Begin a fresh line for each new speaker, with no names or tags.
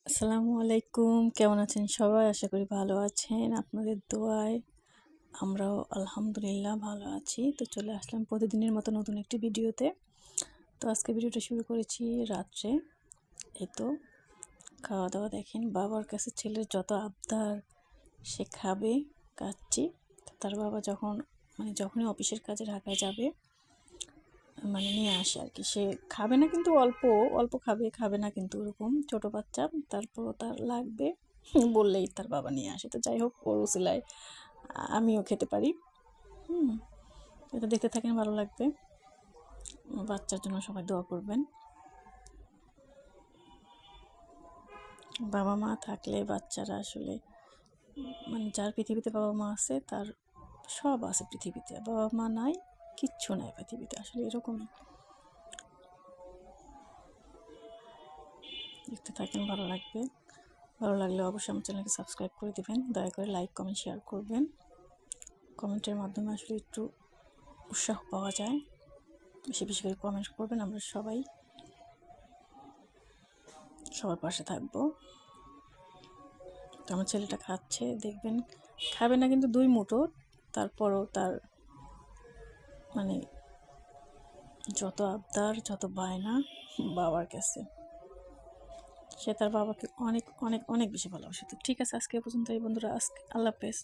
আসসালামু আলাইকুম, কেমন আছেন সবাই? আশা করি ভালো আছেন। আপনাদের দোয়ায় আমরাও আলহামদুলিল্লাহ ভালো আছি। তো চলে আসলাম প্রতিদিনের মতো নতুন একটি ভিডিওতে। তো আজকে ভিডিওটা শুরু করেছি রাত্রে। এই তো খাওয়া দাওয়া দেখেন, বাবার কাছে ছেলের যত আবদার, সে খাবে, খাচ্ছি। তার বাবা যখনই অফিসের কাজে ঢাকায় যাবে, নিয়ে আসে আর কি। সে খাবে না, কিন্তু অল্প অল্প খাবে না কিন্তু ওরকম ছোটো বাচ্চা, তারপরও তার লাগবে বললেই তার বাবা নিয়ে আসে। তো যাই হোক, ওর উসিলায় আমিও খেতে পারি। এটা দেখতে থাকেন, ভালো লাগবে। বাচ্চার জন্য সবাই দোয়া করবেন। বাবা মা থাকলে বাচ্চারা আসলে যার পৃথিবীতে বাবা মা আছে তার সব আছে পৃথিবীতে। বাবা মা নাই, কিচ্ছু নাই পৃথিবীতে, আসলে এরকমই। দেখতে থাকেন, ভালো লাগবে। ভালো লাগলে অবশ্যই আমার চ্যানেলকে সাবস্ক্রাইব করে দেবেন। দয়া করে লাইক, কমেন্ট, শেয়ার করবেন। কমেন্টের মাধ্যমে আসলে একটু উৎসাহ পাওয়া যায়। বেশি বেশি করে কমেন্ট করবেন, আমরা সবার পাশে থাকবো। তো আমার ছেলেটা খাচ্ছে, দেখবেন খাবে না কিন্তু 2 মুঠো, তারপরও তার যত আবদার, যত বায়না বাবার কাছে, সে তার বাবাকে অনেক অনেক অনেক বেশি ভালোবাসে। তো ঠিক আছে, আজকে পর্যন্ত এই বন্ধুরা, আজকে আল্লাহ হাফেজ।